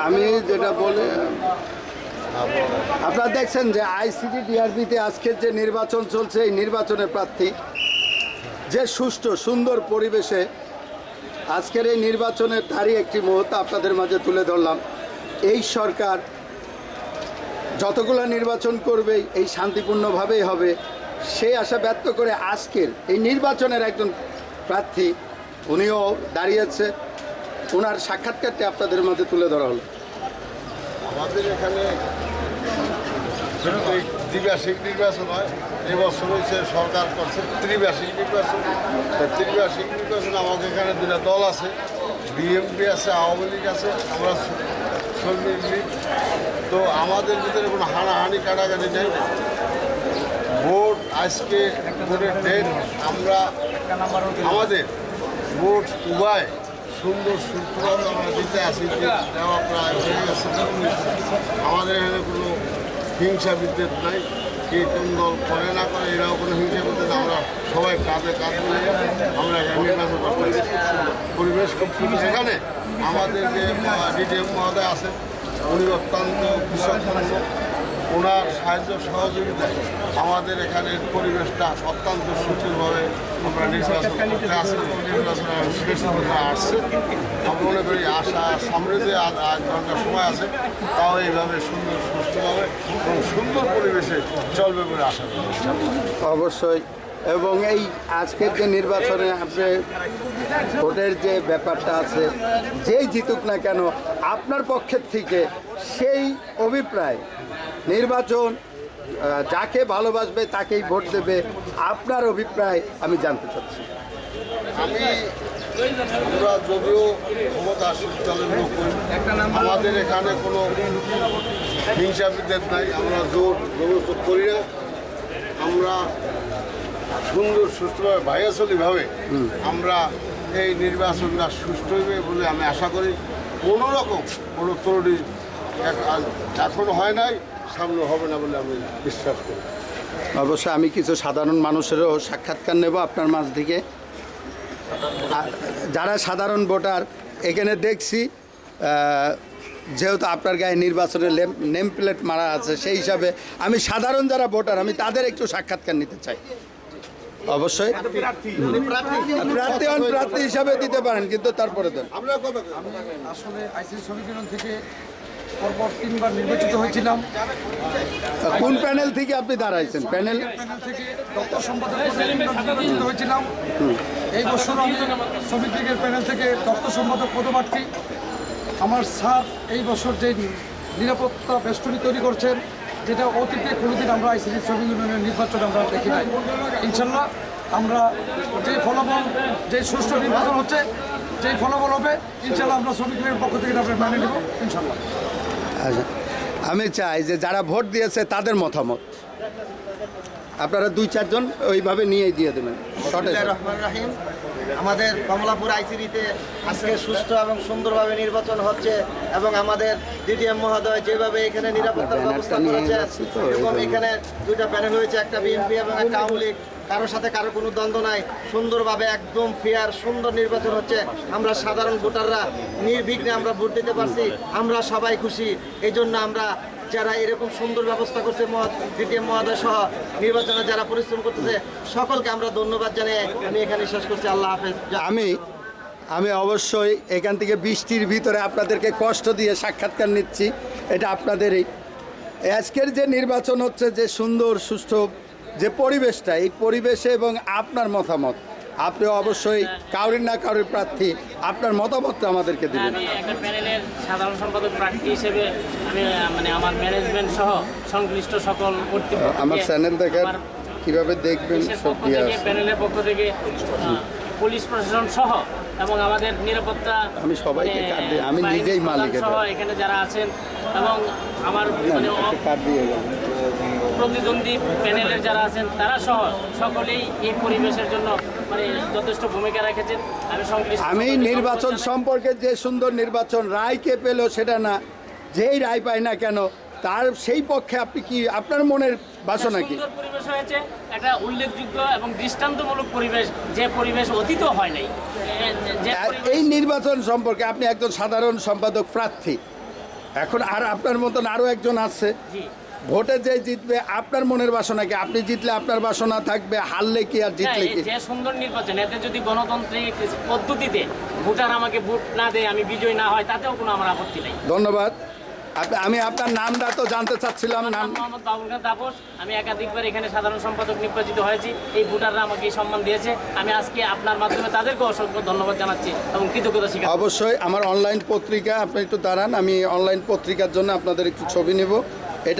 আমি যেটা বলে আপনারা দেখছেন যে আইসিটি ডিআরবিতে আজকের যে নির্বাচন চলছে, এই নির্বাচনের প্রার্থী যে সুষ্ঠু সুন্দর পরিবেশে আজকের এই নির্বাচনের তারই একটি মুহূর্ত আপনাদের মাঝে তুলে ধরলাম। এই সরকার যতগুলো নির্বাচন করবে এই শান্তিপূর্ণভাবেই হবে, সেই আশা ব্যক্ত করে আজকের এই নির্বাচনের একজন প্রার্থী উনিও দাঁড়িয়েছে, ওনার সাক্ষাৎকারটি আপনাদের মাঝে তুলে ধরা হলো। আমাদের এখানে দ্বিবার্ষিক নির্বাচন হয়, এবছর হয়েছে সরকার করছে ত্রিবার্ষিক নির্বাচন। ত্রিবার্ষিক নির্বাচন আমাদের এখানে দুটা দল আছে, বিএনপি আছে, আওয়ামী লীগ আছে, আমরা শ্রমিক লীগ। তো আমাদের ভিতরে কোনো হানাহানি কাটাকাটি নেই। ভোট আজকে ভোটের ডেট আমরা আমাদের ভোট উভয় সুন্দর সুস্থভাবে আমরা দিতে আসি, দেওয়া প্রায় হয়ে গেছে। আমাদের এখানে কোনো হিংসা বিদ্বেষ নাই, কে কোন দল করে না করে এরাও কোনো হিংসা বিদ্বেষ, আমরা সবাই কাঁধে কাঁধ মিলে আমরা এখানে নির্বাচন করতে পরিবেশ খুব সুন্দর। এখানে আমাদের যে ডিডিএম মহোদয় আছে উনি অত্যন্ত বিশ্বস্ত, ওনার সাহায্য সহযোগিতায় আমাদের এখানের পরিবেশটা অত্যন্ত সুন্দরভাবে আমরা নির্বাচন করতে আসি। নির্বাচনে শেষ পর্যন্ত আসছে, আমরা মনে করি আশা সামনে যে আধ ঘন্টার সময় আছে তাও এইভাবে সুন্দর সুস্থভাবে এবং সুন্দর পরিবেশে চলবে বলে আশা করি। অবশ্যই। এবং এই আজকের যে নির্বাচনে আপনি ভোটের যে ব্যাপারটা আছে, যেই জিতুক না কেন আপনার পক্ষের থেকে সেই অভিপ্রায় নির্বাচন যাকে ভালোবাসবে তাকেই ভোট দেবে, আপনার অভিপ্রায় আমি জানতে চাচ্ছি। আমরা যদিও ক্ষমতা দলের লোক করি, আমাদের এখানে কোনো হিংসা বিদ্বেষ নাই, আমরা জোর জবরদস্ত করি না। আমরা সুন্দর সুস্থভাবে ভাইয়াচলিভাবে আমরা এই নির্বাচনটা সুষ্ঠু হইবে বলে আমি আশা করি। কোনো রকম কোনো ত্রুটি এখনও হয় নাই, সামনে হবে না বলে আমি বিশ্বাস করি। অবশ্যই আমি কিছু সাধারণ মানুষেরও সাক্ষাৎকার নেব আপনার মাঝ থেকে। যারা সাধারণ ভোটার এখানে দেখছি, যেহেতু আপনার গায়ে নির্বাচনের নেম প্লেট মারা আছে, সেই হিসাবে আমি সাধারণ যারা ভোটার আমি তাদের একটু সাক্ষাৎকার নিতে চাই। অবশ্যই প্রার্থী হিসাবে দিতে পারেন, কিন্তু তারপরে দেন। আসলে আইসিসি সমীকরণ থেকে পরপর 3 বার নির্বাচিত হয়েছিলাম। কোন প্যানেল থেকে আপনি দাঁড়াইছেন? প্যানেল থেকে দপ্তর সম্পাদক নির্বাচিত হয়েছিলাম। এই বছর আমি শ্রমিক লীগের প্যানেল থেকে দপ্তর সম্পাদক পদপ্রার্থী। আমার স্যার এই বছর যে নিরাপত্তা বেষ্টনী তৈরি করছেন, যেটা অতীতে কোনোদিন আমরা আইসিসি শ্রমিক ইউনিয়নের নির্বাচন আমরা দেখি নাই। ইনশাল্লাহ আমরা যে ফলাফল, যে সুষ্ঠু নির্বাচন হচ্ছে, যেই ফলাফল হবে ইনশাল্লাহ আমরা শ্রমিক লীগের পক্ষ থেকে আমরা মেনে নেব ইনশাল্লাহ। আচ্ছা, আমি চাই যে যারা ভোট দিয়েছে তাদের মতামত আপনারা 2-4 জন ওইভাবে নিয়ে দিয়ে দেবেন। রহমান রাহিম, আমাদের কমলাপুর আইসিডিতে আজকে সুষ্ঠু এবং সুন্দরভাবে নির্বাচন হচ্ছে এবং আমাদের ডিডিএম মহোদয় যেভাবে এখানে নিরাপত্তার ব্যবস্থা করেছে, এরকম এখানে 2টা প্যানেল হয়েছে, একটা বিএনপি এবং একটা আওয়ামী লীগ। কারোর সাথে কারো কোনো দ্বন্দ্ব নাই, সুন্দরভাবে একদম ফেয়ার সুন্দর নির্বাচন হচ্ছে। আমরা সাধারণ ভোটাররা নির্বিঘ্নে আমরা ভোট দিতে পারছি, আমরা সবাই খুশি। এই জন্য আমরা যারা এরকম সুন্দর ব্যবস্থা করছে ডিডিএম মহোদয় সহ নির্বাচনে যারা পরিশ্রম করতেছে সকলকে আমরা ধন্যবাদ জানিয়ে আমি এখানে শেষ করছি। আল্লাহ হাফেজ। আমি অবশ্যই এখান থেকে বৃষ্টির ভিতরে আপনাদেরকে কষ্ট দিয়ে সাক্ষাৎকার নিচ্ছি, এটা আপনাদেরই। আজকের যে নির্বাচন হচ্ছে, যে সুন্দর সুষ্ঠু যে পরিবেশটা, এই পরিবেশে এবং আপনার মতামত, আপনি অবশ্যই কাউরির না কাউরির প্রার্থী, আপনার মতামতটা আমাদেরকে দিবেন। আমি একটা প্যানেলের সাধারণ সম্পাদক প্রার্থী হিসেবে আমি মানে আমার ম্যানেজমেন্ট সহ সংশ্লিষ্ট সকল কর্তৃপক্ষ, আমার চ্যানেল দেখেন কীভাবে দেখবেন, সব দিয়ে আছে প্যানেলের পক্ষ থেকে পুলিশ প্রশাসন সহ এবং আমাদের নিরাপত্তা, আমি সবাইকে কার্ড দিই, আমি নিজেই মালিক সহ এখানে যারা আছেন এবং আমার মানে কার্ড দিয়ে গেলাম। প্রতিদ্বন্দ্বী প্যানেলের যারা আছেন তারা সহ সকলেই এই পরিবেশের জন্য মানে যথেষ্ট ভূমিকা রেখেছেন। আমি নির্বাচন সম্পর্কে যে সুন্দর নির্বাচন রায় কে পেল সেটা না, যেই রায় পায় না কেন তার সেই পক্ষে আপনি কি আপনার মনের বাসনা কি? সুন্দর পরিবেশ হয়েছে, একটা উল্লেখযোগ্য এবং দৃষ্টান্তমূলক পরিবেশ, যে পরিবেশ অতীতও হয় নাই। যে আর পরিবেশ- এই নির্বাচন সম্পর্কে আপনি একজন সাধারণ সম্পাদক প্রার্থী, এখন আর আপনার মতন আরও একজন আছে, জি। ভোটে যে জিতবে আপনার মনের বাসনা কি? আপনি জিতলে আপনার বাসনা থাকবে, হারলে কি আর না, জিতলে এই কি? যে সুন্দর নির্বাচন, এতে যদি গণতান্ত্রিক পদ্ধতিতে ভোটার আমাকে ভোট না দেয়, আমি বিজয় না হয়, তাতেও কোনো আমার আপত্তি নেই। ধন্যবাদ। আমি আপনার নামটা তো জানতে চাচ্ছিলাম। আমার নাম নাম মোহাম্মদ বাবুল খান তাপস। আমি একাধিকবার এখানে সাধারণ সম্পাদক নির্বাচিত হয়েছি। এই ভোটাররা আমাকে এই সম্মান দিয়েছে। আমি আজকে আপনার মাধ্যমে তাদেরকে অসংখ্য ধন্যবাদ জানাচ্ছি এবং কৃতজ্ঞতা স্বীকার করছি। অবশ্যই আমার অনলাইন পত্রিকা, আপনি একটু দাঁড়ান, আমি অনলাইন পত্রিকার জন্য আপনাদের একটু ছবি নেব।